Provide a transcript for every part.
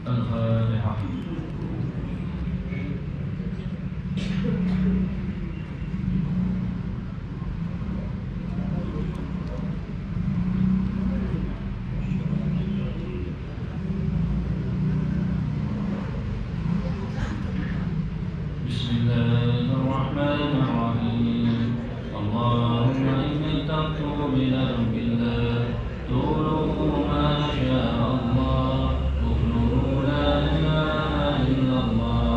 الفاتحة. بسم الله الرحمن الرحيم. اللهم إني تبت بذنب الله طوله ما شاء الله طوله لا إله إلا الله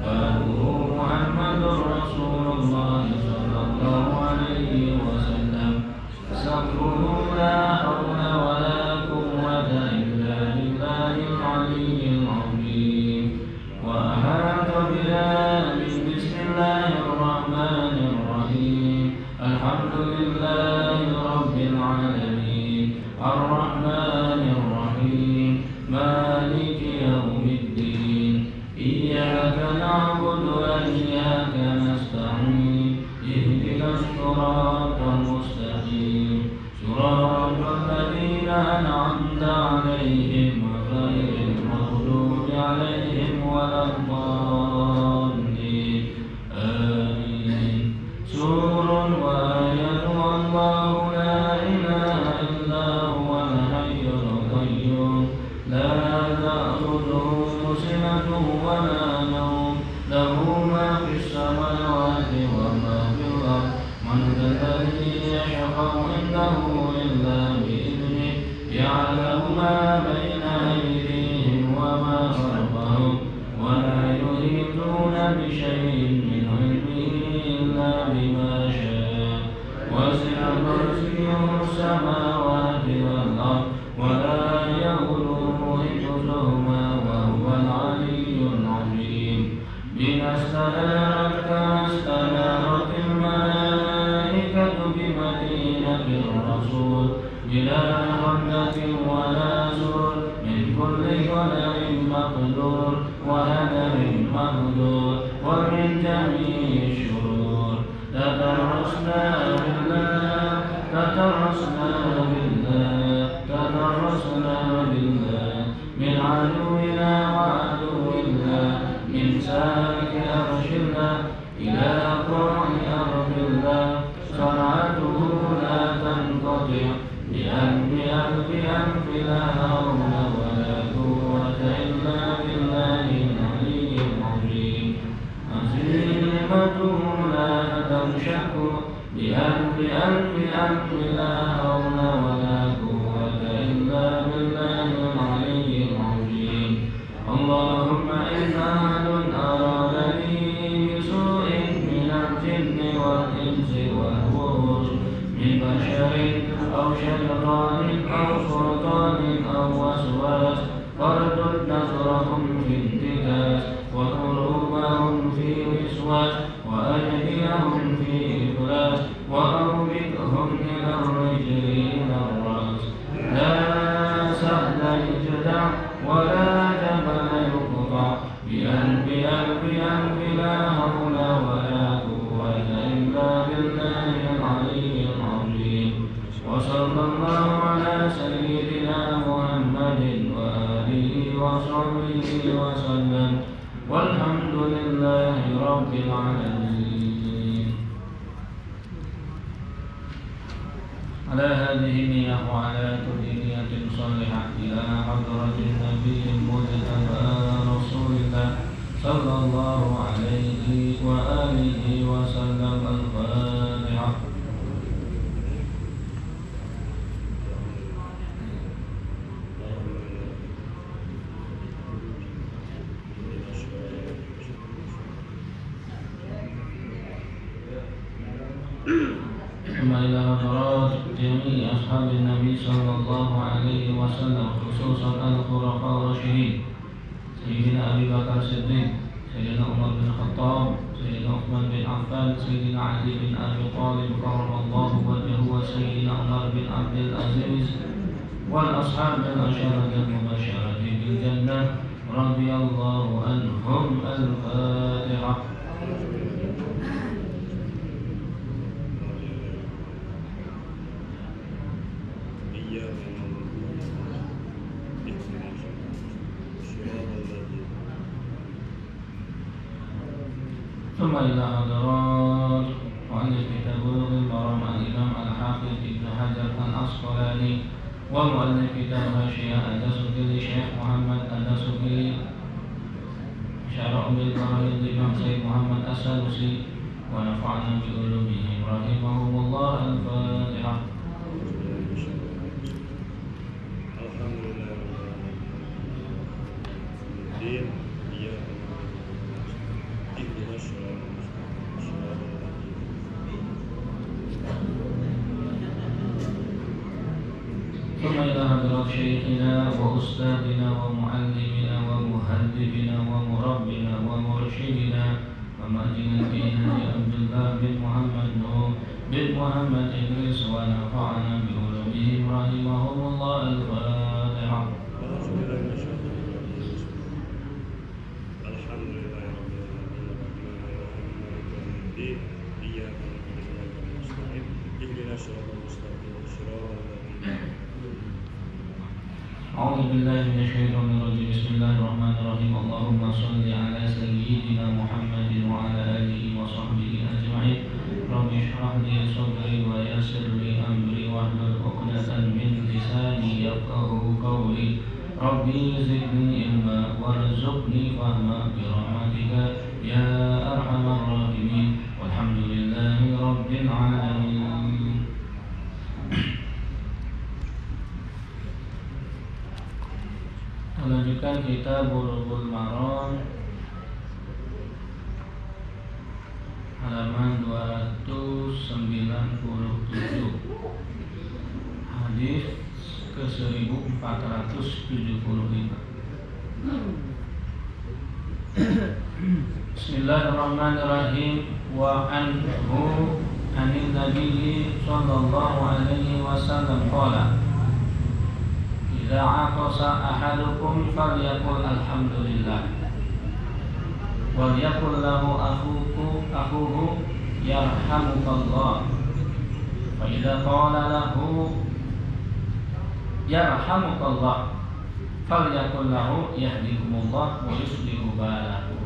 بابه محمد رسول الله صلى الله عليه وسلم سفره لا حول ولا قوة إلا بالله العلي العظيم وأحاط بنا بسم الله الرحمن الرحيم. الحمد لله رب العالمين الرحمن الرحيم مالك يوم الدين إياك نعبد وإياك نستعين اهدنا الصراط المستقيم صراط الذين أنعمت عليهم غير المغضوب عليهم ولا الضالين آمين. سور وآية الله لا إله إلا هو الحي القيوم لا تأخذه سنة ولا نوم له ما في السماوات وما في الأرض من ذا الذي يشفع عنده إلا بإذنه يعلم ما بين أيديهم وما خلفهم ولا يحيطون بشيء من علمه إلا بما شاء وسع كرسيه السماوات والأرض ولا يؤوده حفظهما وهو العلي العظيم. بما استنارت كما استنارت الملائكة بمدينة الرسول بلا خندق ولا سور من كل خلق مقدور وهدر مهدور ومن جميع الشرور تدرسنا بالله من عدونا وعدو الله من ساك أرش الله إلى قاع أرض الله صنعته لا تنقطع بأنف لا حول ولا قوة إلا بالله العلي العظيم. عزيمته لا تنشك بأنف لا حول ولا قوة إلا بالله العلي العظيم. اللهم إن أحد أرادني بسوء من الجن والإنس والوحوش من بشر أو شيطان أو سلطان أو وسواس فاردد نظرهم في انتكاس وقلوبهم في وسواس وأيديهم في إفلاس وأربكهم إلى الرجل إلى الرأس. لا سهل يجدع ولا جبل يقطع بأنف لا حول ولا قوة إلا بالله العلي العظيم. وصلى الله على سيدنا محمد وآله وصحبه وسلم والحمد لله رب العالمين. على هذه النية وعلى كل نية صالحة إلى حضرة النبي المجتبى رسول الله صلى الله عليه وآله وسلم. الفاتحة. ثم إلى حضرات جميع أصحاب النبي صلى الله عليه وسلم خصوصا الخلفاء الراشدين سيدنا أبي بكر الصديق سيدنا عمر بن الخطاب سيدنا عثمان بن عفان سيدنا علي بن أبي طالب كرم الله وجهه وسيدنا عمر بن عبد العزيز والأصحاب العشرة المبشرة بالجنة رضي الله عنهم. الفاتحة. إياك نعبد وإياك نستعين اهدنا الصراط الذين ثم إلى حضرات مؤلف كتاب بلوغ المرام الإمام الحافظ ابن حجر العسقلاني ومؤلف كتاب حاشية الدسوقي للشيخ محمد الدسوقي شرع بالبراهين الإمام سيد محمد السنوسي ونفعنا بعلومهم رحمهم الله. الفاتحة. الحمد لله رب العالمين. إياك نعبد اهدنا الصراط المستقيم صراط الذين ثم إلى حضرات شيخنا وأستاذنا ومعلمنا ومهذبنا ومربنا ومرشدنا ومهدنا فينا عبد الله بن محمد نور بن محمد إدريس ونفعنا بعلومهم رحمهم الله. الفاتحة. الحمد لله رب العالمين الرحمن الرحيم مالك يوم الدين إياك نعبد وإياك نستعين اهدنا الصراط المستقيم صراط الذين أعوذ بالله من الشيطان الرجيم. بسم الله الرحمن الرحيم. اللهم صل على سيدنا محمد وعلى آله وصحبه أجمعين. رب اشرح لي صدري ويسر لي أمري واحلل عقدة من لساني يفقهوا قولي. ربي زدني علما وارزقني فهما برحمتك يا أرحم الراحمين. والحمد لله رب العالمين. Melanjutkan kitab Bulughul Maram halaman 297, hadis ke 1475. Bismillahirrahmanirrahim. Wa anhu anin nabiyyi sallallahu alaihi wasallam qala idza aqasa ahadukum falyaqul alhamdulillah wal yaqul lahu akhuhu yarhamukallah fa idza qala lahu yarhamukallah falyaqul lahu yahdikumullah wa yuslihu balahu.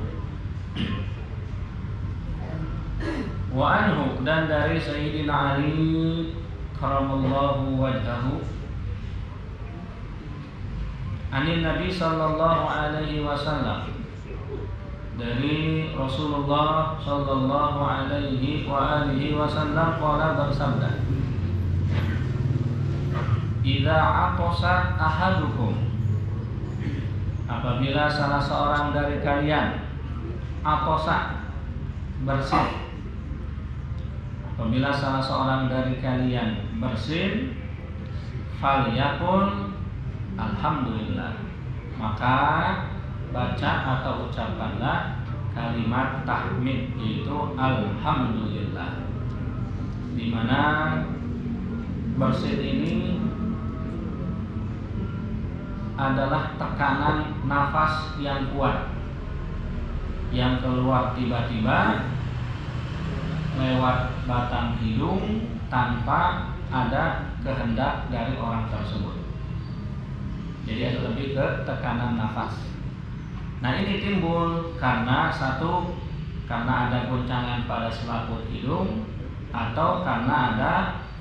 Wa anhu, dan dari Sayyidina Ali karamallahu wajhahu, anin Nabi sallallahu alaihi wasallam, dari Rasulullah sallallahu alaihi wa alihi wasallam qala, bersabda, idza aqasa ahadukum, apabila salah seorang dari kalian aqasa, bersin, apabila salah seorang dari kalian bersin, falyaqul alhamdulillah, maka baca atau ucapkanlah kalimat tahmid, yaitu alhamdulillah, di mana bersin ini adalah tekanan nafas yang kuat yang keluar tiba-tiba lewat batang hidung tanpa ada kehendak dari orang tersebut. Jadi ada lebih ke tekanan nafas. Nah, ini timbul karena satu, karena ada guncangan pada selaput hidung, atau karena ada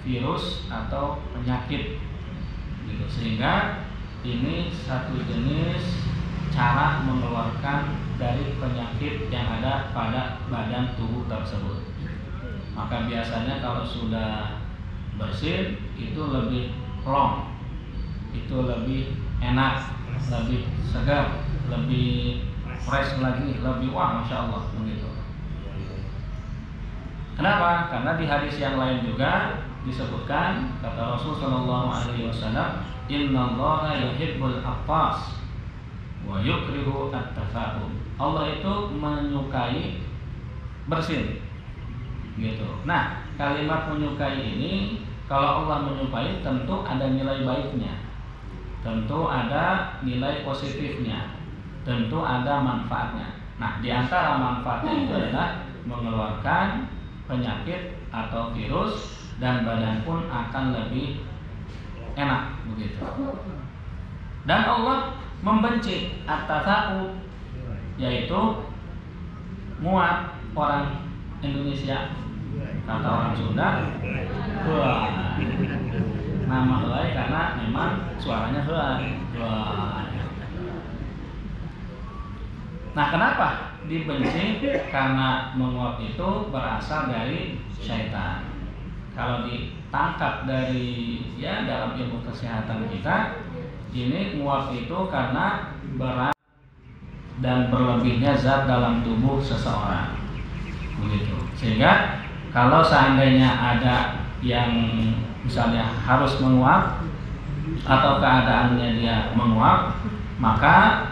virus atau penyakit gitu. Sehingga ini satu jenis cara mengeluarkan dari penyakit yang ada pada badan tubuh tersebut. Maka biasanya kalau sudah bersin itu lebih plong, itu lebih enak, lebih segar, lebih fresh lagi, lebih wah, masya Allah begitu. Kenapa? Karena di hadis yang lain juga disebutkan, kata Rasul sallallahu alaihi wasallam, innallaha yuhibbul aqqas wa yukrihu at-tafa'um. Allah itu menyukai bersin, gitu. Nah, kalimat menyukai ini, kalau Allah menyukai tentu ada nilai baiknya, tentu ada nilai positifnya, tentu ada manfaatnya. Nah, di antara manfaatnya itu adalah mengeluarkan penyakit atau virus, dan badan pun akan lebih enak begitu. Dan Allah membenci at-tasa'ub, yaitu muat orang Indonesia, kata orang Sunda, wah, nama helai karena memang suaranya helai. Wah. Nah, kenapa dibenci? Karena menguap itu berasal dari syaitan. Kalau ditangkap dari dalam ilmu kesehatan kita, ini menguap itu karena berat dan berlebihnya zat dalam tubuh seseorang. Begitu. Sehingga kalau seandainya ada yang misalnya harus menguap atau keadaannya dia menguap, maka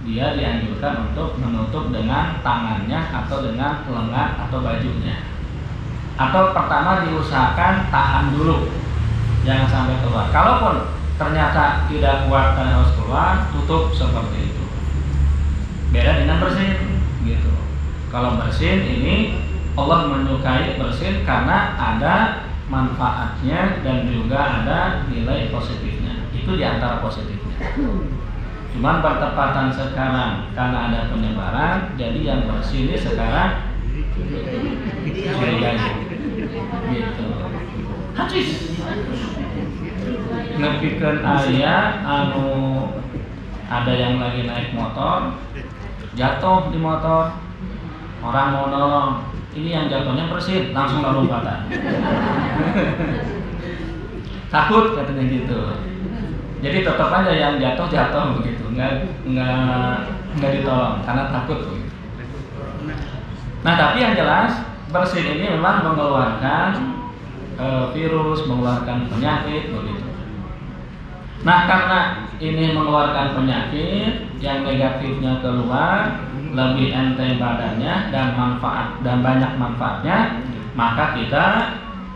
dia dianjurkan untuk menutup dengan tangannya atau dengan lengan atau bajunya. Atau pertama diusahakan tahan dulu, jangan sampai keluar. Kalaupun ternyata tidak kuat dan harus keluar, tutup seperti itu. Beda dengan bersin, gitu. Kalau bersin ini Allah menyukai bersin karena ada manfaatnya dan juga ada nilai positifnya. Itu diantara positifnya. Cuman bertepatan sekarang karena ada penyebaran, jadi yang bersin ini sekarang gitu. Hacis. Ngepikeun aya ada yang lagi naik motor, jatuh di motor, orang mau nolong, ini yang jatuhnya bersin, langsung lompatan. Takut katanya gitu. Jadi tetap aja yang jatuh begitu, nggak ditolong karena takut begitu. Nah, tapi yang jelas bersin ini memang mengeluarkan virus, mengeluarkan penyakit begitu. Nah, karena ini mengeluarkan penyakit, yang negatifnya keluar, lebih enteng badannya dan banyak manfaatnya, maka kita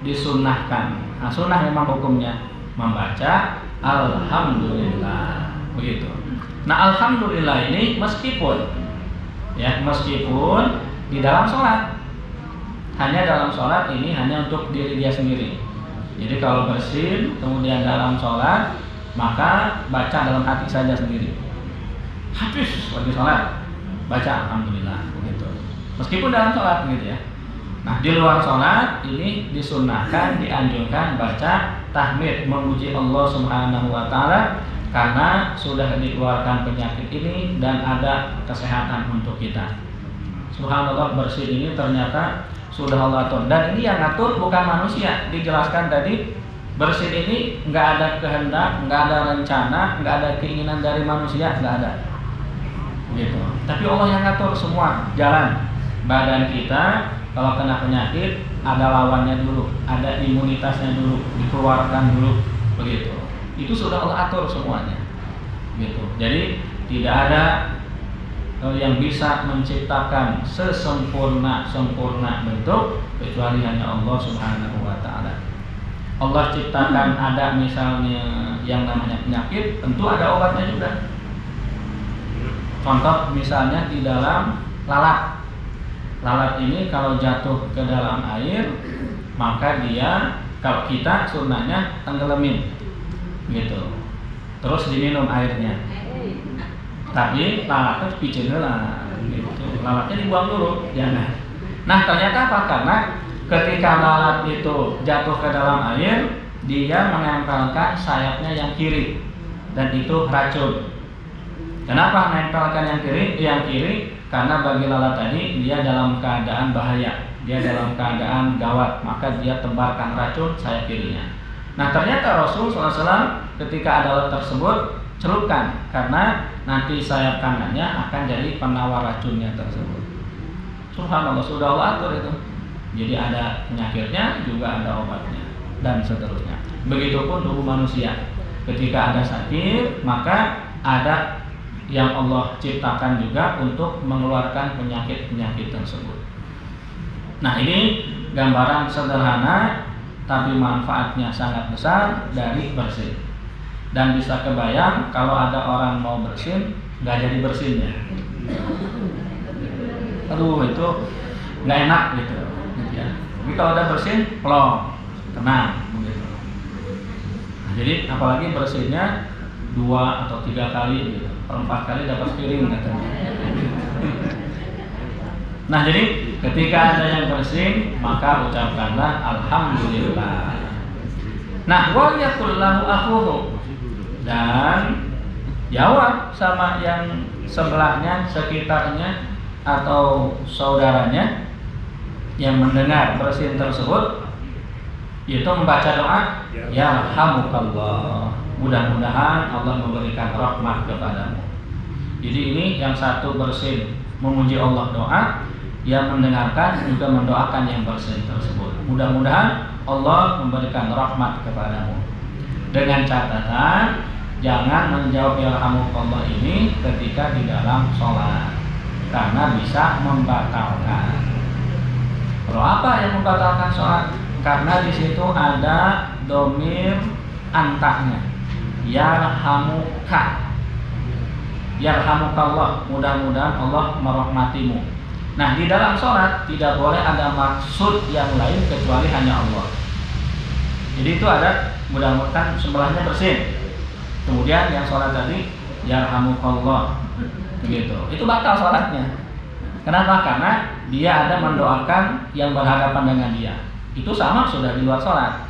disunnahkan. Nah, sunnah memang hukumnya membaca alhamdulillah begitu. Nah, alhamdulillah ini meskipun di dalam sholat, hanya dalam sholat ini hanya untuk diri dia sendiri. Jadi kalau bersin kemudian dalam sholat, maka baca dalam hati saja sendiri. Habis lagi sholat, baca alhamdulillah begitu. Meskipun dalam sholat gitu ya. Nah, di luar sholat ini disunnahkan, dianjurkan baca tahmid, memuji Allah Subhanahu wa taala karena sudah dikeluarkan penyakit ini dan ada kesehatan untuk kita. Subhanallah, bersin ini ternyata sudah Allah atur, dan ini yang ngatur bukan manusia. Dijelaskan tadi, bersin ini nggak ada kehendak, nggak ada rencana, nggak ada keinginan dari manusia, nggak ada gitu. Tapi Allah yang ngatur semua jalan. Badan kita kalau kena penyakit ada lawannya dulu, ada imunitasnya dulu, dikeluarkan dulu begitu. Itu sudah Allah atur semuanya gitu. Jadi tidak ada yang bisa menciptakan sesempurna bentuk kecuali hanya Allah Subhanahu wa taala. Allah ciptakan ada misalnya yang namanya penyakit, tentu ada obatnya juga. Contoh misalnya di dalam lalat. Lalat ini kalau jatuh ke dalam air, maka dia kalau kita sunnahnya tenggelamin gitu. Terus diminum airnya. Tapi lalatnya piceun heula gitu. Lalatnya dibuang dulu, jangan. Nah, ternyata apa? Karena ketika lalat itu jatuh ke dalam air, dia menempelkan sayapnya yang kiri dan itu racun. Kenapa menempelkan yang kiri? Yang kiri karena bagi lalat tadi dia dalam keadaan bahaya, dia dalam keadaan gawat, maka dia tebarkan racun sayap kirinya. Nah, ternyata Rasul SAW ketika ada lalat tersebut celupkan, karena nanti sayap kanannya akan jadi penawar racunnya tersebut. Subhanallah, sudah Allah atur itu. Jadi ada penyakitnya, juga ada obatnya, dan seterusnya. Begitupun tubuh manusia. Ketika ada sakit, maka ada yang Allah ciptakan juga untuk mengeluarkan penyakit-penyakit tersebut. Nah, ini gambaran sederhana tapi manfaatnya sangat besar dari bersin. Dan bisa kebayang kalau ada orang mau bersin, nggak jadi bersinnya. Aduh, itu nggak enak gitu ya. Tapi kalau udah bersin, plong, tenang begitu. Nah, Jadi apalagi bersihnya 2 atau 3 kali gitu. Per 4 kali dapat piring katanya. Nah, jadi ketika ada yang bersih, maka ucapkanlah alhamdulillah. Nah, wa yaqul lahu akhuhu, dan jawab sama yang sebelahnya, sekitarnya atau saudaranya yang mendengar bersin tersebut, yaitu membaca doa yarhamukallah, mudah-mudahan Allah memberikan rahmat kepadamu. Jadi ini yang satu bersin memuji Allah doa, yang mendengarkan juga mendoakan yang bersin tersebut, mudah-mudahan Allah memberikan rahmat kepadamu. Dengan catatan jangan menjawab yarhamukallah ini ketika di dalam sholat, karena bisa membatalkan. Kalau apa yang membatalkan sholat? Karena di situ ada domir antahnya, yarhamuka, yarhamukallah, mudah-mudahan Allah merahmatimu. Nah, di dalam sholat tidak boleh ada maksud yang lain kecuali hanya Allah. Jadi itu ada, mudah-mudahan sebelahnya bersin, kemudian yang sholat tadi yarhamukallah, begitu. Itu batal sholatnya. Kenapa? Karena dia ada mendoakan yang berhadapan dengan dia. Itu sama sudah di luar sholat,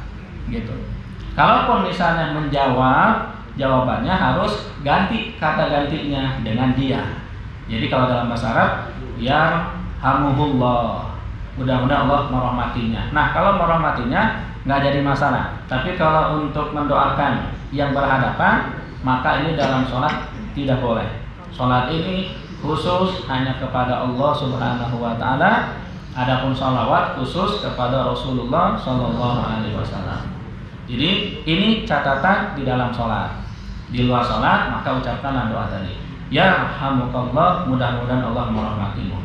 gitu. Kalaupun misalnya menjawab, jawabannya harus ganti kata gantinya dengan dia. Jadi kalau dalam bahasa Arab yarhamuhullah, mudah-mudahan Allah merahmatinya. Nah, kalau merahmatinya nggak jadi masalah. Tapi kalau untuk mendoakan yang berhadapan, maka ini dalam sholat tidak boleh. Sholat ini khusus hanya kepada Allah Subhanahu wa Ta'ala. Adapun sholawat khusus kepada Rasulullah Sallallahu Alaihi Wasallam. Jadi ini catatan di dalam sholat. Di luar sholat maka ucapkanlah doa tadi, yarhamukallah, mudah-mudahan Allah merahmatimu.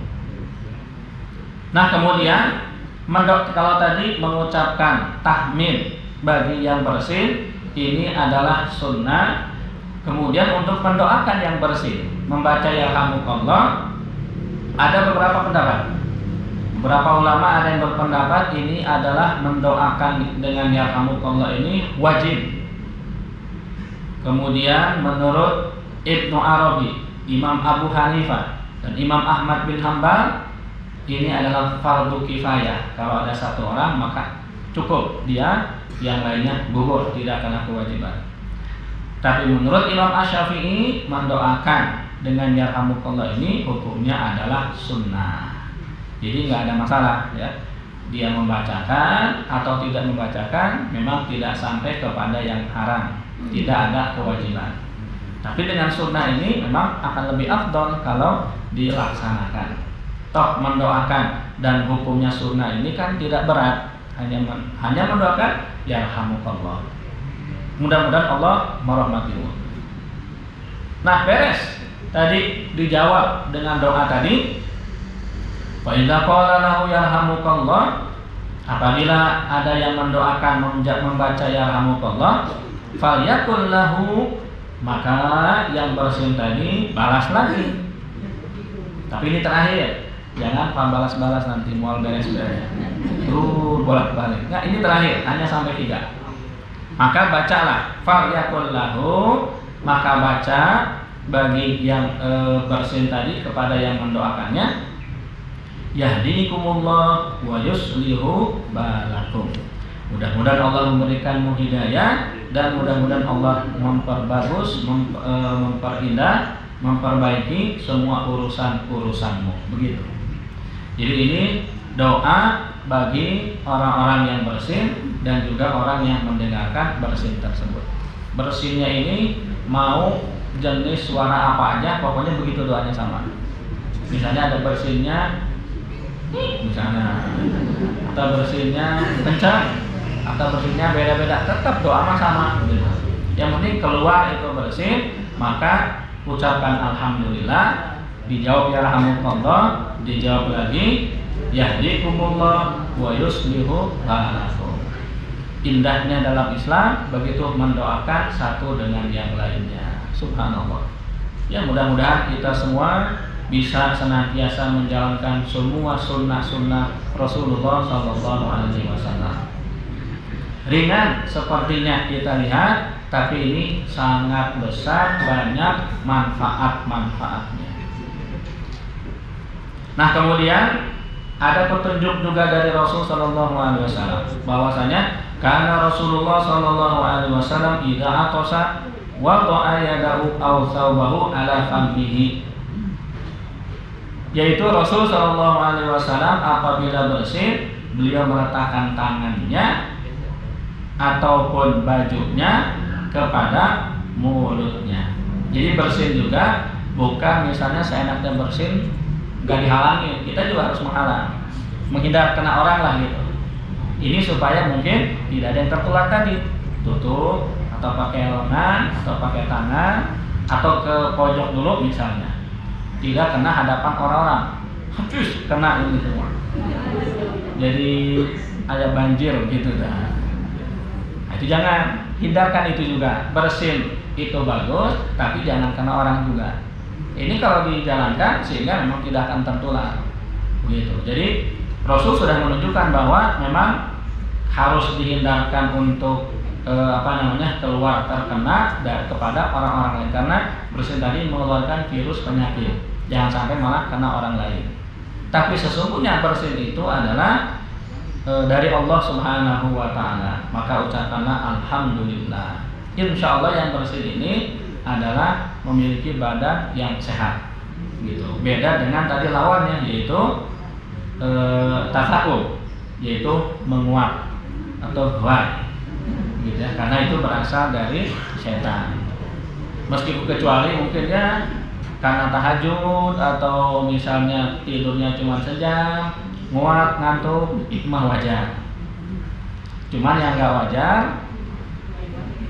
Nah, kemudian kalau tadi mengucapkan tahmid bagi yang bersin, ini adalah sunnah. Kemudian untuk mendoakan yang bersin, membaca yarhamukallah, ada beberapa pendapat. Beberapa ulama ada yang berpendapat ini adalah mendoakan dengan yarhamukallah ini wajib. Kemudian menurut Ibnu Arabi, Imam Abu Hanifah, dan Imam Ahmad bin Hanbal, ini adalah fardu kifayah. Kalau ada satu orang maka cukup dia, yang lainnya gugur, tidak kena kewajiban. Tapi menurut Imam Asy-Syafi'i, mendoakan dengan yarhamukallah ini hukumnya adalah sunnah. Jadi nggak ada masalah ya. Dia membacakan atau tidak membacakan memang tidak sampai kepada yang haram, tidak ada kewajiban. Tapi dengan sunnah ini memang akan lebih afdol kalau dilaksanakan. Toh mendoakan dan hukumnya sunnah ini kan tidak berat, hanya mendoakan yarhamukallah, mudah-mudahan Allah merahmatimu. Nah, beres. Tadi dijawab dengan doa tadi. Wa idza qala lahu yarhamukallah, apabila ada yang mendoakan membaca yarhamukallah, falyakul lahu, maka yang bersin tadi balas lagi. Tapi ini terakhir, jangan balas-balas nanti mual beres-beres. Bolak-balik. Nah, ini terakhir, hanya sampai 3. Maka bacalah falyakul lahu, maka baca bagi yang bersin tadi kepada yang mendoakannya, yahdikumullah wa yuslihu balakum. Mudah-mudahan Allah memberikanmu hidayah, dan mudah-mudahan Allah memperbagus, memperindah, memperbaiki semua urusan-urusanmu. Begitu. Jadi ini doa bagi orang-orang yang bersin dan juga orang yang mendengarkan bersin tersebut. Bersinnya ini mau jenis suara apa aja, pokoknya begitu doanya sama. Misalnya ada bersinnya misalnya, atau bersinnya kencang, atau bersinnya beda-beda, tetap doa mah sama. Yang penting keluar itu bersin, maka ucapkan alhamdulillah, dijawab yarhamukallah, dijawab lagi yahdikumullah wa yuslihu balakum. Indahnya dalam Islam begitu mendoakan satu dengan yang lainnya. Subhanallah. Ya, mudah-mudahan kita semua bisa senantiasa menjalankan semua sunnah-sunnah Rasulullah Sallallahu Alaihi Wasallam. Ringan sepertinya kita lihat, tapi ini sangat besar, banyak manfaat-manfaatnya. Nah, kemudian ada petunjuk juga dari Rasul sallallahu alaihi wasallam bahwasanya karena Rasulullah sallallahu alaihi wasallam idza atasa wada'a yadahu aw thawbahu ala famihi, yaitu Rasul sallallahu alaihi wasallam apabila bersin beliau meletakkan tangannya ataupun bajunya kepada mulutnya. Jadi bersin juga bukan misalnya seenaknya bersin gak dihalangi, kita juga harus menghalang, menghindar kena orang lah gitu. Ini supaya mungkin tidak ada yang tertular tadi, tutup atau pakai lengan atau pakai tangan atau ke pojok dulu misalnya, tidak kena hadapan orang-orang, habis kena ini semua, jadi ada banjir gitu dah. Nah, itu jangan, hindarkan itu juga. Bersin itu bagus, tapi jangan kena orang juga. Ini kalau dijalankan sehingga memang tidak akan tertular, begitu. Jadi Rasul sudah menunjukkan bahwa memang harus dihindarkan untuk keluar terkena kepada orang-orang lain, karena bersin tadi mengeluarkan virus penyakit, jangan sampai malah kena orang lain. Tapi sesungguhnya bersin itu adalah dari Allah Subhanahu wa Ta'ala, maka ucapkanlah alhamdulillah. Insya Allah yang bersin ini adalah memiliki badan yang sehat, gitu. Beda dengan tadi lawannya, yaitu tasawuf, yaitu menguap atau huai, gitu ya, karena itu berasal dari setan. Meskipun kecuali mungkinnya karena tahajud atau misalnya tidurnya cuma sejam, nguap, ngantuk, itu mah wajar. Cuman yang nggak wajar,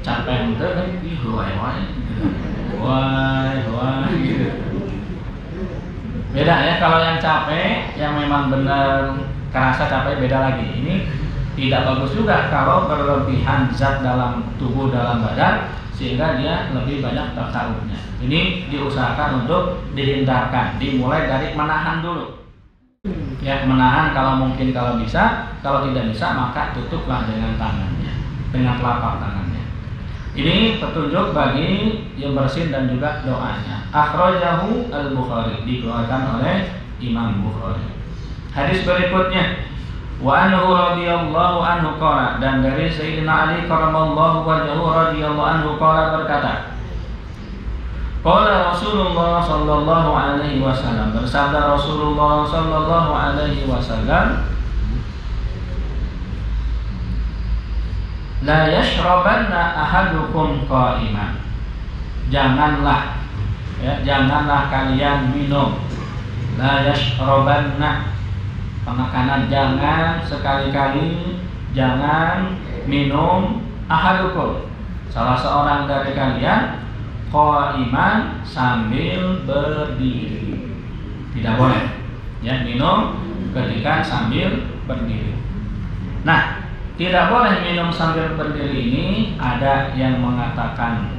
capek itu kan, wah gitu. Beda ya, kalau yang capek, yang memang benar kerasa capek, beda lagi. Ini tidak bagus juga kalau berlebihan zat dalam tubuh, dalam badan, sehingga dia lebih banyak tasawufnya. Ini diusahakan untuk dihindarkan, dimulai dari menahan dulu. Ya, menahan kalau mungkin, kalau bisa, kalau tidak bisa maka tutuplah dengan tangannya, dengan telapak tangannya. Ini petunjuk bagi yang bersin dan juga doanya. Akhrajahu al-Bukhari, dikeluarkan oleh Imam Bukhari. Hadis berikutnya, wa anhu radhiyallahu anhu qala, dan dari Sayyidina Ali karramallahu wajhahu radhiyallahu anhu qala berkata, qala Rasulullah sallallahu alaihi wasallam, bersabda Rasulullah sallallahu alaihi wasallam, la yashrabanna ahadukum qa'iman, janganlah kalian minum, la yashrabanna, penekanan jangan, sekali-kali jangan minum, ahadukum, salah seorang dari kalian, qa'iman, sambil berdiri. Tidak boleh ya minum ketika sambil berdiri. Nah, tidak boleh minum sambil berdiri ini ada yang mengatakan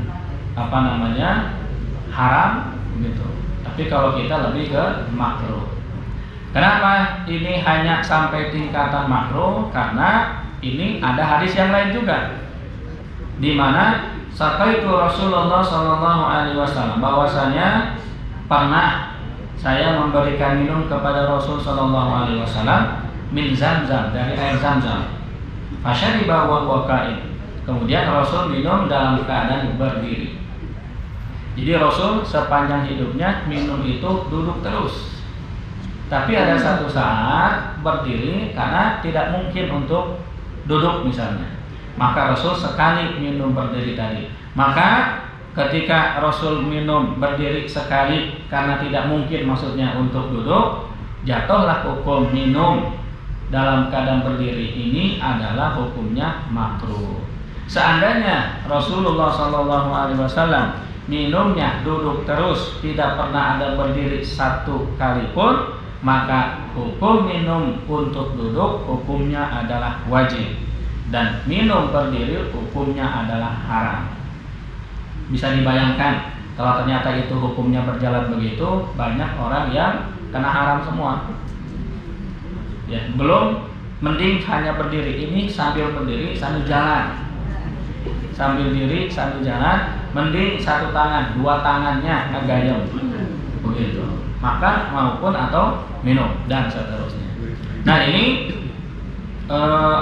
haram gitu. Tapi kalau kita lebih ke makruh. Kenapa ini hanya sampai tingkatan makruh? Karena ini ada hadis yang lain juga, di mana sakaitu Rasulullah sallallahu alaihi wasallam, bahwasanya pernah saya memberikan minum kepada Rasul sallallahu alaihi wasallam min Zamzam, dari air Zamzam. Fasyariba wa huwa qa'im. Kemudian Rasul minum dalam keadaan berdiri. Jadi Rasul sepanjang hidupnya minum itu duduk terus. Tapi ada satu saat berdiri karena tidak mungkin untuk duduk misalnya. Maka Rasul sekali minum berdiri tadi. Maka ketika Rasul minum berdiri sekali karena tidak mungkin maksudnya untuk duduk, jatuhlah hukum minum dalam keadaan berdiri ini adalah hukumnya makruh. Seandainya Rasulullah SAW minumnya duduk terus, tidak pernah ada berdiri satu kali pun, maka hukum minum untuk duduk hukumnya adalah wajib, dan minum berdiri hukumnya adalah haram. Bisa dibayangkan kalau ternyata itu hukumnya berjalan begitu, banyak orang yang kena haram semua. Ya, belum mending hanya berdiri, ini sambil berdiri sambil jalan. sambil diri sambil jalan, mending satu tangan, dua tangannya ngegayem begitu, makan maupun atau minum dan seterusnya. Nah ini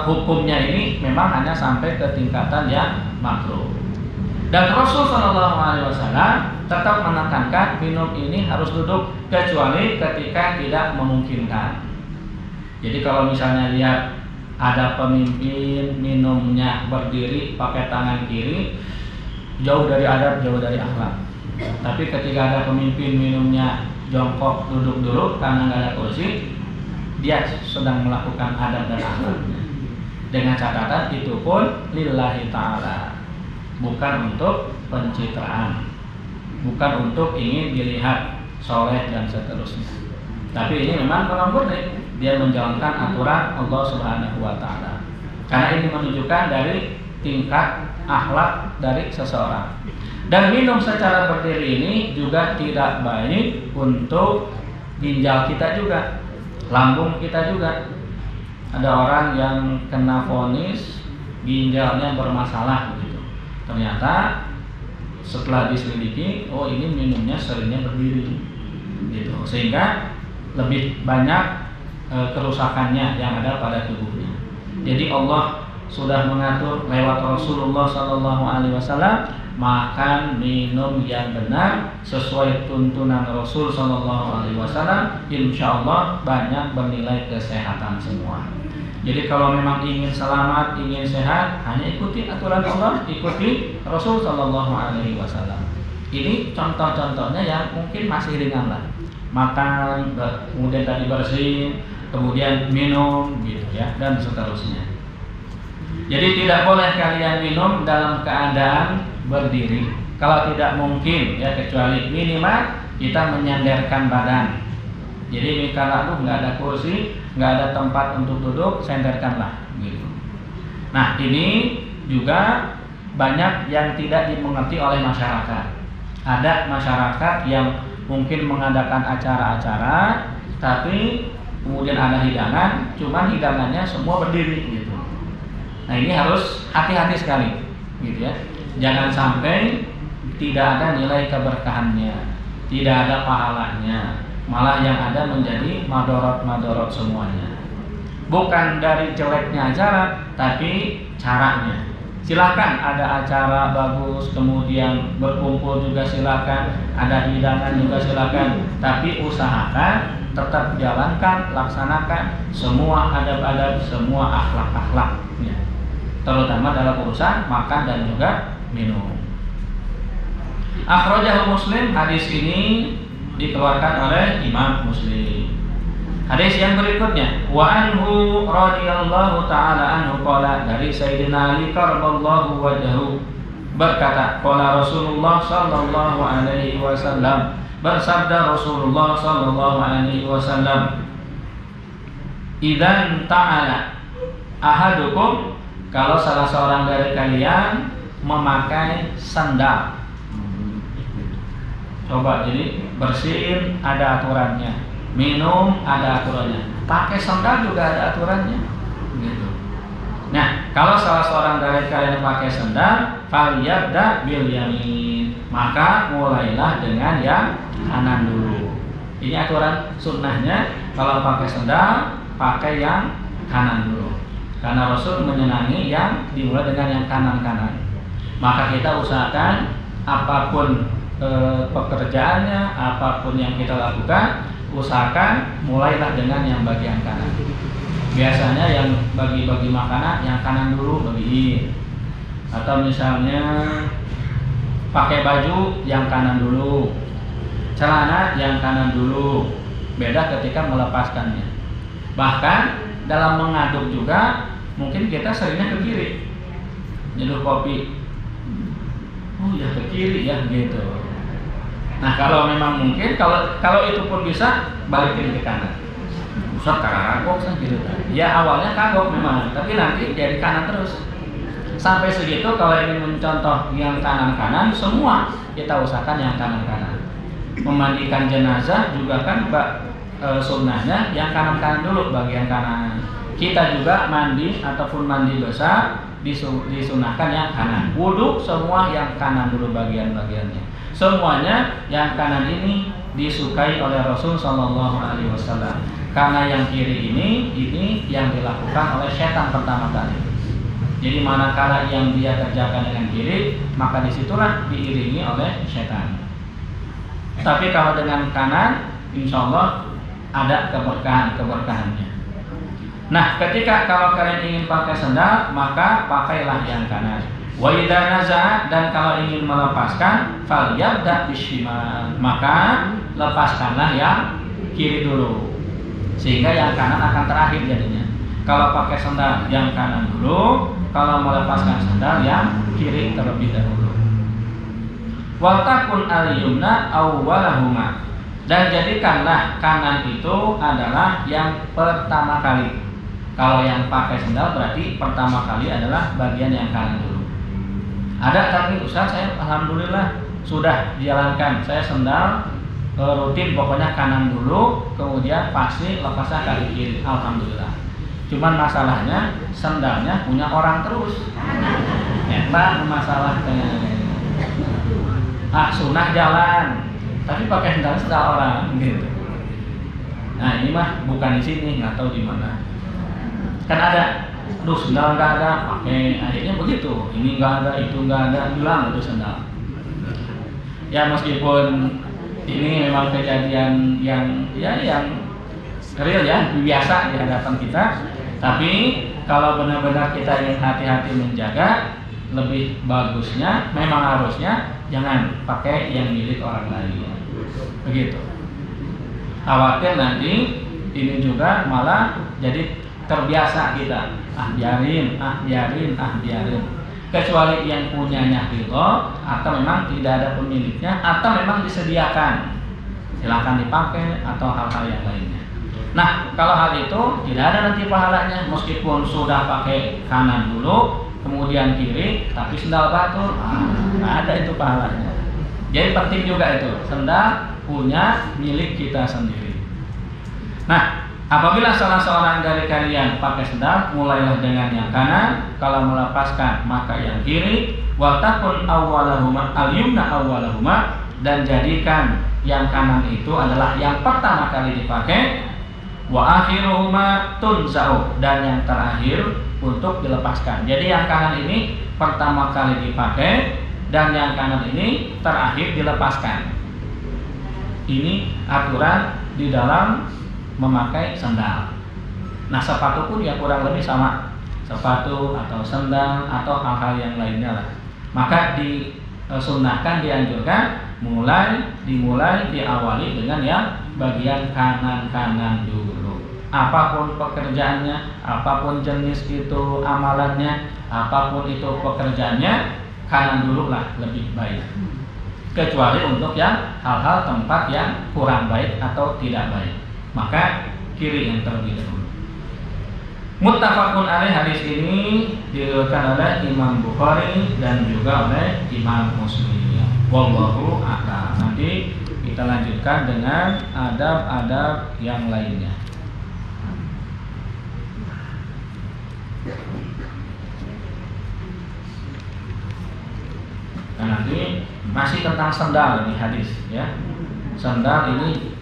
hukumnya ini memang hanya sampai ke tingkatan yang makruh. Dan Rasul Shallallahu Alaihi Wasallam tetap menekankan minum ini harus duduk kecuali ketika tidak memungkinkan. Jadi kalau misalnya lihat ada pemimpin minumnya berdiri pakai tangan kiri, jauh dari adab, jauh dari akhlak. Tapi ketika ada pemimpin minumnya jongkok duduk dulu karena nggak ada kursi, dia sedang melakukan adab dan akhlaknya. Dengan catatan itu pun lillahi ta'ala, bukan untuk pencitraan, bukan untuk ingin dilihat soleh dan seterusnya. Tapi ini memang kalau murni dia menjalankan aturan Allah Subhanahu wa Ta'ala. Karena ini menunjukkan dari tingkat akhlak dari seseorang. Dan minum secara berdiri ini juga tidak baik untuk ginjal kita juga, lambung kita juga. Ada orang yang kena vonis ginjalnya bermasalah gitu. Ternyata setelah diselidiki, oh ini minumnya seringnya berdiri gitu, sehingga lebih banyak kerusakannya yang ada pada tubuhnya. Jadi Allah sudah mengatur lewat Rasulullah Sallallahu Alaihi Wasallam makan minum yang benar sesuai tuntunan Rasul Sallallahu Alaihi Wasallam, insya Allah banyak bernilai kesehatan semua. Jadi kalau memang ingin selamat, ingin sehat, hanya ikuti aturan Allah, ikuti Rasul Sallallahu Alaihi Wasallam. Ini contoh-contohnya yang mungkin masih ringan lah. Makan, kemudian tadi bersih, kemudian minum gitu ya, dan seterusnya. Jadi tidak boleh kalian minum dalam keadaan berdiri. Kalau tidak mungkin ya, kecuali minimal kita menyandarkan badan. Jadi kalau nggak ada kursi, nggak ada tempat untuk duduk, sandarkanlah gitu. Nah ini juga banyak yang tidak dimengerti oleh masyarakat. Ada masyarakat yang mungkin mengadakan acara-acara, tapi kemudian ada hidangan, cuman hidangannya semua berdiri gitu. Nah ini harus hati-hati sekali gitu ya. Jangan sampai tidak ada nilai keberkahannya, tidak ada pahalanya, malah yang ada menjadi madorot-madorot semuanya. Bukan dari jeleknya acara, tapi caranya. Silakan ada acara bagus, kemudian berkumpul juga silakan, ada hidangan juga silakan, tapi usahakan tetap jalankan, laksanakan semua adab-adab, semua akhlak-akhlaknya, terutama dalam urusan makan dan juga minum. Akhrajahu Muslim, hadis ini dikeluarkan oleh Imam Muslim. Hadis yang berikutnya, wa anhu radhiyallahu taala anhu qala, dari Sayyidina Ali karramallahu wajhahu berkata, qala Rasulullah sallallahu alaihi wasallam, bersabda Rasulullah sallallahu alaihi wasallam, idzan ta'ala ahadukum, kalau salah seorang dari kalian memakai sandal. Coba, jadi bersihin ada aturannya, minum ada aturannya, pakai sandal juga ada aturannya gitu. Nah, kalau salah seorang dari kalian pakai sandal, falyabda bil yamin, maka mulailah dengan yang kanan dulu. Ini aturan sunnahnya, kalau pakai sandal pakai yang kanan dulu, karena Rasul menyenangi yang dimulai dengan yang kanan-kanan. Maka kita usahakan apapun pekerjaannya, apapun yang kita lakukan, usahakan mulailah dengan yang bagian kanan. Biasanya yang bagi-bagi makanan yang kanan dulu bagiin, atau misalnya pakai baju yang kanan dulu, celana yang kanan dulu. Beda ketika melepaskannya. Bahkan dalam mengaduk juga mungkin kita seringnya ke kiri, nyeduh kopi, oh ya ke kiri ya gitu. Nah kalau memang mungkin, kalau itu pun bisa, balikin ke kanan. Ustaz kagok kan gitu. Ya awalnya kagok memang, tapi nanti jadi kanan terus. Sampai segitu kalau ingin mencontoh yang kanan-kanan, semua kita usahakan yang kanan-kanan. Memandikan jenazah juga kan sunnahnya yang kanan-kanan dulu, bagian kanan. Kita juga mandi ataupun mandi besar, disunahkan yang kanan. Wudu semua yang kanan dulu bagian-bagiannya. Semuanya yang kanan ini disukai oleh Rasul Shallallahu Alaihi Wasallam. Karena yang kiri ini yang dilakukan oleh setan pertama kali. Jadi manakala yang dia kerjakan dengan kiri, maka disitulah diiringi oleh setan. Tapi kalau dengan kanan, insya Allah ada keberkahannya. Nah, ketika kalau kalian ingin pakai sendal, maka pakailah yang kanan. Wa idza naza'a, dan kalau ingin melepaskan, falyabda bishimal, maka lepaskanlah yang kiri dulu. Sehingga yang kanan akan terakhir jadinya. Kalau pakai sendal yang kanan dulu, kalau melepaskan sendal yang kiri terlebih dahulu. Wa takun al-yumna awwalahuma, dan jadikanlah kanan itu adalah yang pertama kali. Kalau yang pakai sendal berarti pertama kali adalah bagian yang kanan dulu. Ada tapi Ustaz, saya alhamdulillah sudah dijalankan. Saya sendal rutin pokoknya kanan dulu, kemudian pasti lepasnya kaki kiri. Alhamdulillah. Cuman masalahnya sendalnya punya orang terus. Eta masalahnya. Sunnah jalan, tapi pakai sendal orang gitu. Nah ini mah bukan di sini, nggak tahu di mana. Kan ada, sendal nggak ada, pakai akhirnya begitu. Ini nggak ada, itu nggak ada, bilang itu sendal. Ya meskipun ini memang kejadian yang real ya, biasa di hadapan kita. Tapi kalau benar-benar kita ingin hati-hati menjaga, lebih bagusnya, memang harusnya jangan pakai yang milik orang lain. Begitu. Khawatir nanti ini juga malah jadi terbiasa kita. Biarin. Kecuali yang punyanya ridho, atau memang tidak ada pemiliknya, atau memang disediakan, silakan dipakai, atau hal-hal yang lainnya. Nah, kalau hal itu tidak ada nanti pahalanya, meskipun sudah pakai kanan dulu, kemudian kiri, tapi sendal batur, nggak ada itu pahalanya. Jadi penting juga itu, sendal punya milik kita sendiri. Nah, apabila salah seorang dari kalian pakai sendal, mulailah dengan yang kanan. Kalau melepaskan, maka yang kiri. Watakun awwalahuma al-yumna awwalahuma, dan jadikan yang kanan itu adalah yang pertama kali dipakai. Wa akhiruhuma tunza'u, dan yang terakhir untuk dilepaskan. Jadi yang kanan ini pertama kali dipakai, dan yang kanan ini terakhir dilepaskan. Ini aturan di dalam memakai sendal. Nah, sepatu pun ya kurang lebih sama. Sepatu atau sendal atau hal-hal yang lainnya lah. Maka disunahkan, dianjurkan dimulai diawali dengan yang bagian kanan dulu. Apapun pekerjaannya, apapun jenis itu amalannya, apapun itu pekerjaannya, kanan dulu lah lebih baik. Kecuali untuk yang hal-hal tempat yang kurang baik atau tidak baik, maka kiri yang terlebih dahulu. Muttafaqun alaih, hadis ini diriwayatkan oleh Imam Bukhari dan juga oleh Imam Muslim. Wallahu a'lam. Nanti kita lanjutkan dengan adab-adab yang lainnya. Nah, nanti masih tentang sendal ini hadis ya. Sendal ini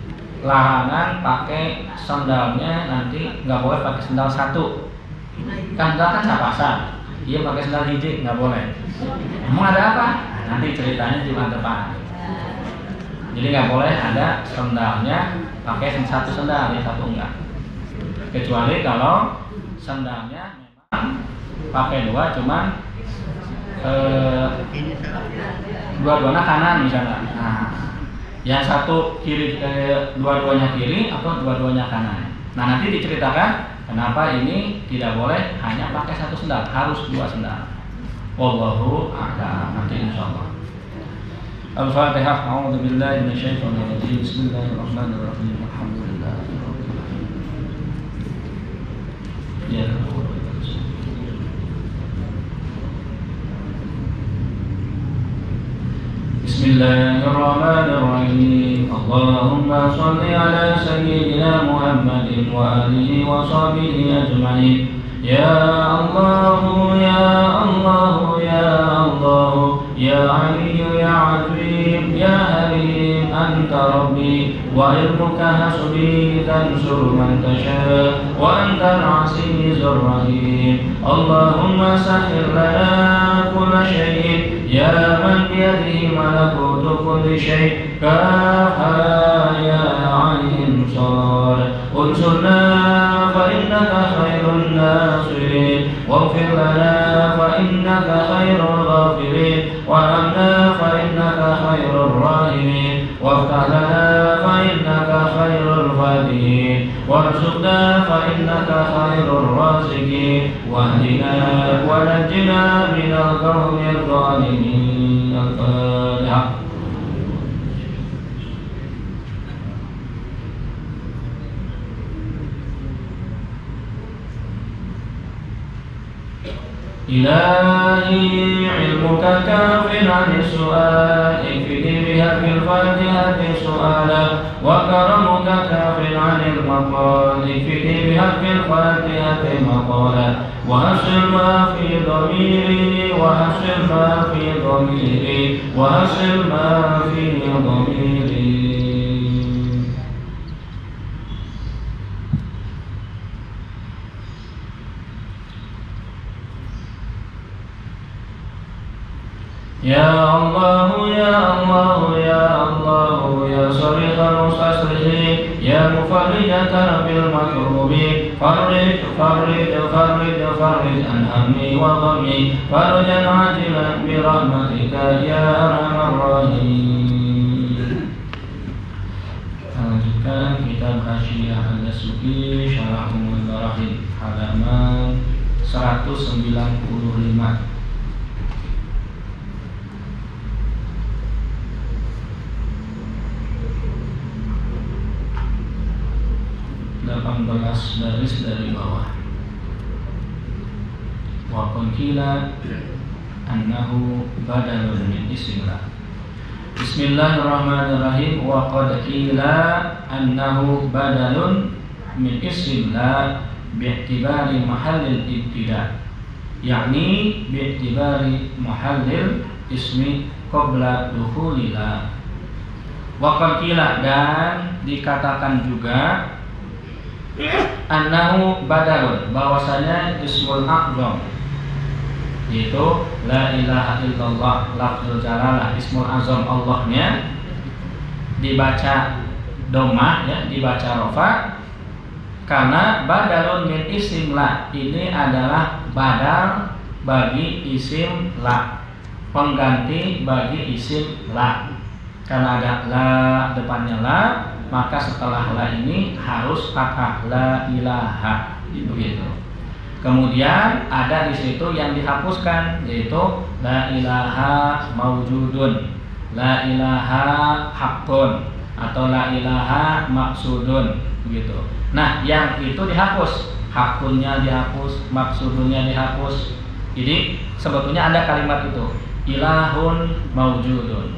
larangan pakai sendalnya, nanti nggak boleh pakai sendal satu. Kan sapasang. Iya pakai sendal hiji nggak boleh. Emang ada apa? Nanti ceritanya di depan. Jadi nggak boleh ada sendalnya pakai satu sendal, ya satu enggak. Kecuali kalau sendalnya memang pakai dua, cuman dua-duanya kanan misalnya. Nah, yang satu kiri, dua-duanya kiri atau dua-duanya kanan. Nah, nanti diceritakan kenapa ini tidak boleh hanya pakai satu sendal, harus dua sendal. Wallahu a'lam. Nanti insyaallah. Al-Fatihah. A'udzu billahi minasyaitonir rajim. Bismillahirrahmanirrahim. Alhamdulillah. Ya. Bismillahirrahmanirrahim. Allahumma shalli ala sayyidina Muhammadin wa alihi wa sahbihi ajma'in. Ya Allah ya Allah ya Allah ya Ali ya Azim ya Halim anta Rabbi wa ilmuka hasbi tansur man tasha wa anta al-azizur rahim. Allahumma sahhil lana kulla syai' ya man biyadihi malakutu kulli syai' kafa ya ain sad unsurna fa innaka khairun nasirin waghfir lana fa innaka khairul ghafirin warhamna fa innaka khairur rahimin waftah lana fa innaka khairul fatihin warzuqna fa innaka khairur raziqin wahdina wa najjina minal qawmil zalimin. Al-Fatihah. إلهي علمك كاف عن السؤال اكفني بها في الفاتحة سؤالا وكرمك كاف عن المقال اكفني بها في الفاتحة مقالا وحصل ما في ضميري وحصل ما في ضميري وحصل ما في ضميري. Ya Allah ya Allah ya Allah ya sarihal mustasrihin ya mufarrija karabil makrubin farrij farrij farrij farrij an hammi wa ghammi farjan ajilan bi rahmatika ya arhamar rahimin. Lanjutkan kitab Hasyiyah Ad-Dasuki Syarah Ummul Barahim halaman 195. 18 baris dari bawah. Wa qila annahu badalun min ismillah. Bismillahirrahmanirrahim. Wa qad qila annahu badalun min ismillah bi'tibari mahallil ibtida, yakni bi'tibari mahallil ismi qabla dukhulila. Wa qad qila, dan dikatakan juga annahu badalun, bahwasanya ismul a'zam, yaitu la ilaha illallah lafzul jalalah ismul azam Allahnya, dibaca dhammah ya, dibaca rafa, karena badalun min isim la, ini adalah badal bagi isim la, pengganti bagi isim la. Karena ada la depannya la, maka setelah la ini harus fathah la ilaha, begitu. Kemudian ada di situ yang dihapuskan, yaitu la ilaha maujudun, la ilaha haqqun, atau la ilaha maksudun, begitu. Nah, yang itu dihapus, haqqunnya dihapus, maksudunnya dihapus. Jadi sebetulnya ada kalimat itu, ilahun maujudun,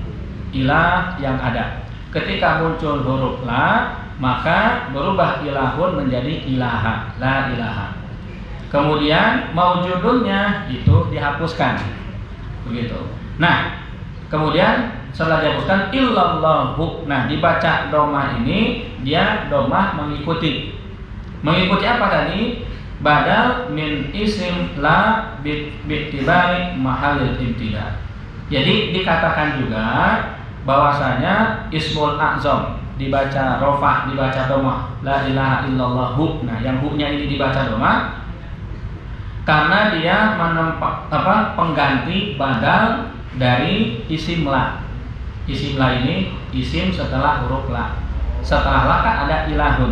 ilah yang ada. Ketika muncul huruf la, maka berubah ilahun menjadi ilaha, la ilaha. Kemudian maujudunnya itu dihapuskan, begitu. Nah, kemudian setelah dihapuskan illallahu. Nah, dibaca domah ini, dia domah mengikuti. Mengikuti apa tadi? Badal min isim la bi'tibari mahallil ibtida. Jadi dikatakan juga bahwasanya ismul a'zam dibaca rofah, dibaca domah, la ilaha illallah hu. Nah, yang hu-nya ini dibaca domah karena dia pengganti badal dari isim la. Isim la ini isim setelah huruf la. Setelah la kan ada ilahun.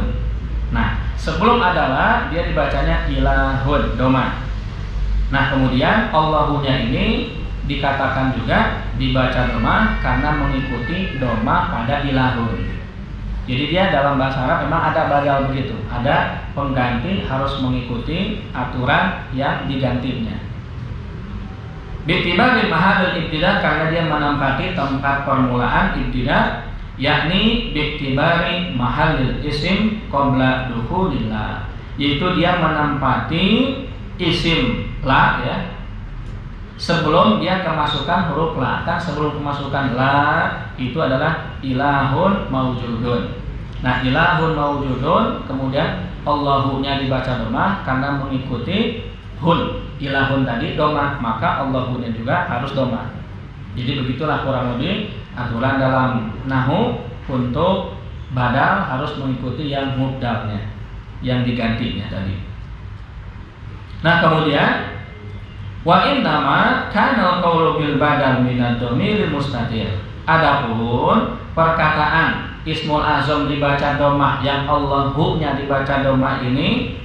Nah, sebelum ada la dia dibacanya ilahun domah. Nah, kemudian Allahunya ini dikatakan juga dibaca domah karena mengikuti domah pada ilahun. Jadi dia dalam bahasa Arab memang ada badal begitu, ada pengganti harus mengikuti aturan yang digantinya. Bi'tibari mahallil ibtida, karena dia menempati tempat permulaan ibtida, yakni bi'tibari mahallil isim qabla dukhulillah, yaitu dia menempati isim la ya, sebelum dia kemasukan huruf la. Kan sebelum kemasukan la itu adalah ilahun maujudun. Nah, ilahun maujudun kemudian Allahunya dibaca domah karena mengikuti hun. Ilahun tadi domah, maka Allahunya juga harus domah. Jadi begitulah kurang lebih aturan dalam nahu untuk badal harus mengikuti yang mubdalnya, yang digantinya tadi. Nah, kemudian wa innama kana qawlu bil badal minad dhamiril mustatir. Adapun perkataan Ismul Azam dibaca domah yang Allahu-nya dibaca domah ini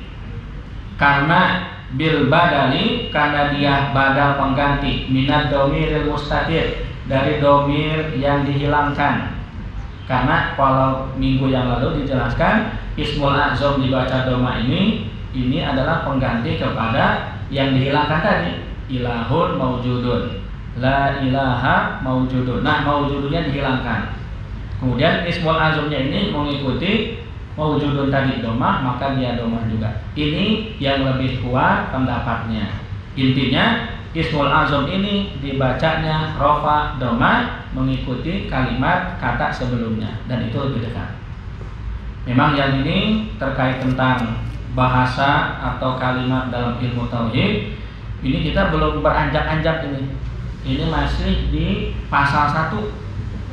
karena bil badali, karena dia badal pengganti minad dhamiril mustatir, dari domir yang dihilangkan. Karena kalau minggu yang lalu dijelaskan Ismul Azam dibaca domah ini adalah pengganti kepada yang dihilangkan tadi, ilahun maujudun, la ilaha maujudun. Nah, maujudunnya dihilangkan. Kemudian Ismul Azamnya ini mengikuti maujudun tadi domah, maka dia domah juga. Ini yang lebih kuat pendapatnya. Intinya Ismul Azam ini dibacanya rofa domah mengikuti kalimat kata sebelumnya, dan itu lebih dekat. Memang yang ini terkait tentang bahasa atau kalimat dalam ilmu tauhid, ini kita belum beranjak-anjak ini. Ini masih di pasal 1.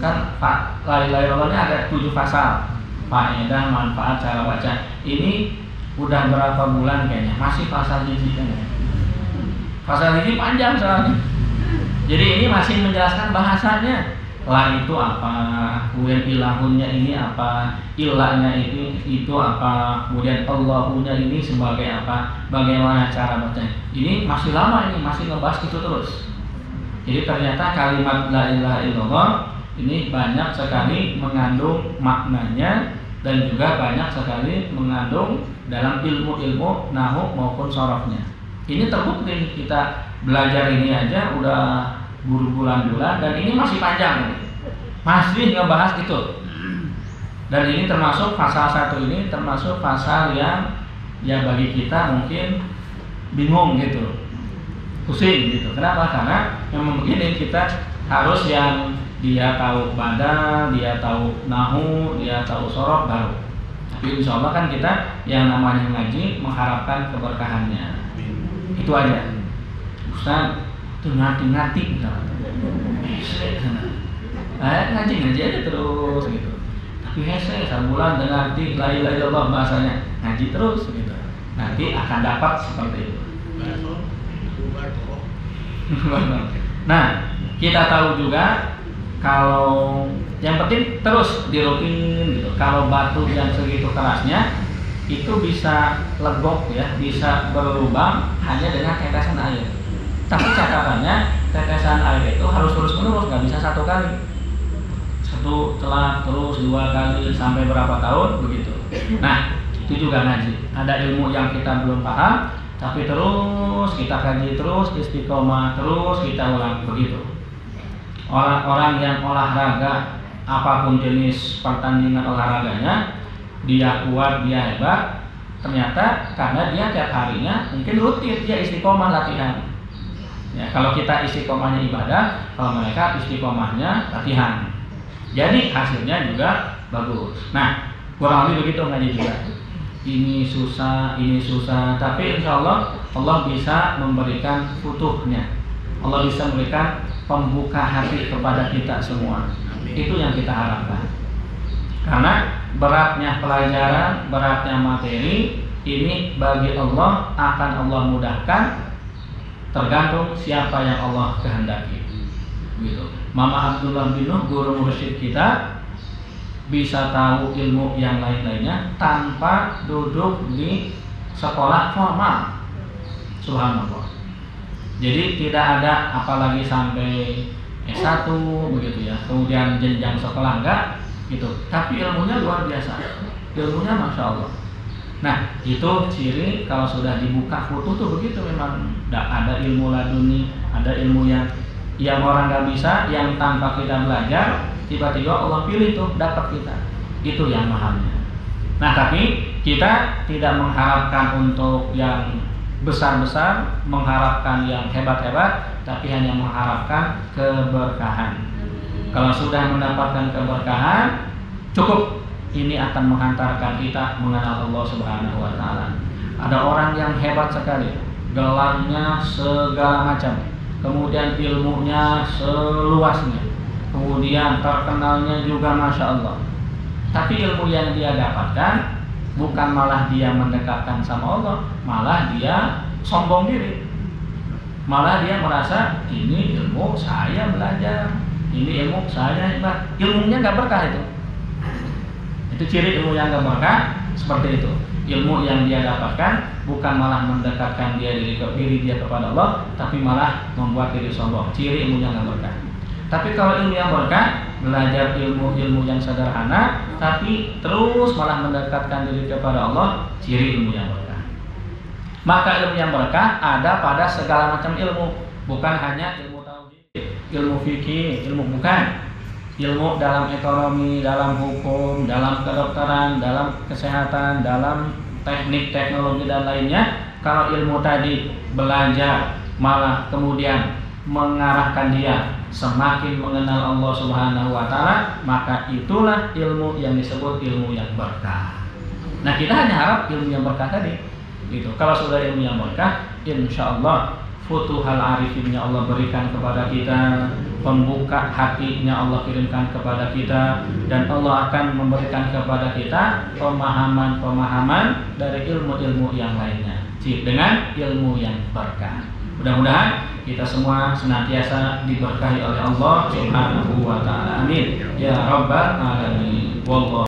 Kan Pak La ilaha illallahnya ada 7 pasal. Faedah, manfaat, cara baca. Ini udah berapa bulan kayaknya masih pasal hiji kan. Pasal hiji panjang soalnya. Jadi ini masih menjelaskan bahasanya. La itu apa, kemudian ilahunnya ini apa, ilahnya itu apa, kemudian Allahunya ini sebagai apa, bagaimana cara bacanya. Ini masih lama, ini masih ngebahas itu terus. Jadi ternyata kalimat la ilaha illallah ini banyak sekali mengandung maknanya dan juga banyak sekali mengandung dalam ilmu-ilmu nahu maupun sorofnya. Ini terbukti, kita belajar ini aja udah berbulan-bulan dan ini masih panjang ini. Masih ngebahas itu. Dan ini termasuk pasal 1 ini termasuk pasal yang ya bagi kita mungkin bingung gitu. Pusing gitu. Kenapa? Karena memang begini, kita harus yang dia tahu badal, dia tahu nahu, dia tahu sorof baru. Tapi insya Allah kan kita yang namanya ngaji mengharapkan keberkahannya. Itu aja. Ustaz, itu ngati-ngati misalnya. Ngaji aja terus gitu. Tapi hese sebulan dengan arti la ilaha illallah bahasanya ngaji terus gitu. Nanti akan dapat seperti itu. Nah, kita tahu juga kalau yang penting terus dirutin gitu. Kalau batu yang segitu kerasnya itu bisa legok ya, bisa berlubang hanya dengan tetesan air. Tapi catatannya tetesan air itu harus terus menerus, nggak bisa satu kali. Satu telat terus 2 kali sampai berapa tahun begitu. Nah, itu juga ngaji. Ada ilmu yang kita belum paham, tapi terus kita kaji terus, istiqomah terus kita ulang begitu. Orang-orang yang olahraga apapun jenis pertandingan olahraganya, dia kuat, dia hebat, ternyata karena dia tiap harinya mungkin rutin dia istiqomah latihan. Ya, kalau kita istiqomahnya ibadah, kalau mereka istiqomahnya latihan. Jadi hasilnya juga bagus. Nah, kurang lebih begitu ngaji juga. Ini susah, tapi insya Allah bisa memberikan futuhnya. Allah bisa memberikan pembuka hati kepada kita semua. Itu yang kita harapkan. Karena beratnya pelajaran, beratnya materi ini bagi Allah akan Allah mudahkan, tergantung siapa yang Allah kehendaki. Gitu. Mama Abdullah bin Nuh, guru mursyid kita, bisa tahu ilmu yang lain-lainnya tanpa duduk di sekolah formal. Subhanallah. Jadi tidak ada apalagi sampai S1 begitu ya. Kemudian jenjang sekolah enggak gitu. Tapi ilmunya luar biasa. Ilmunya Masya Allah. Nah, itu ciri kalau sudah dibuka futuh tuh begitu memang. Ada ilmu laduni, ada ilmu yang orang nggak bisa, yang tanpa kita belajar tiba-tiba Allah pilih tuh dapat kita. Itu yang mahalnya. Nah, tapi kita tidak mengharapkan untuk yang besar-besar, mengharapkan yang hebat-hebat, tapi hanya mengharapkan keberkahan. Kalau sudah mendapatkan keberkahan, cukup. Ini akan menghantarkan kita mengenal Allah Subhanahu wa taala. Ada orang yang hebat sekali, gelarnya segala macam, kemudian ilmunya seluasnya, kemudian terkenalnya juga Masya Allah. Tapi ilmu yang dia dapatkan bukan malah dia mendekatkan sama Allah, malah dia sombong diri. Malah dia merasa ini ilmu saya belajar, ini ilmu saya hebat. Ilmunya nggak berkah itu. Itu ciri ilmu yang gak berkah, seperti itu. Ilmu yang dia dapatkan bukan malah mendekatkan diri dia kepada Allah, tapi malah membuat diri sombong. Ciri ilmu yang gak berkah. Tapi kalau ilmu yang berkah, belajar ilmu-ilmu yang sederhana, tapi terus malah mendekatkan diri kepada Allah, ciri ilmu yang berkah. Maka ilmu yang berkah ada pada segala macam ilmu, bukan hanya ilmu tauhid, ilmu fikih, ilmu bukan. Ilmu dalam ekonomi, dalam hukum, dalam kedokteran, dalam kesehatan, dalam teknik, teknologi dan lainnya. Kalau ilmu tadi belajar malah kemudian mengarahkan dia semakin mengenal Allah Subhanahu wa taala, maka itulah ilmu yang disebut ilmu yang berkah. Nah, kita hanya harap ilmu yang berkah tadi. Gitu. Kalau sudah ilmu yang berkah, insyaallah futuhal arifinnya Allah berikan kepada kita, pembuka hatinya Allah kirimkan kepada kita, dan Allah akan memberikan kepada kita pemahaman-pemahaman dari ilmu-ilmu yang lainnya dengan ilmu yang berkah. Mudah-mudahan kita semua senantiasa diberkahi oleh Allah Subhanahu wa taala. Amin ya rabbal alamin. Wallahu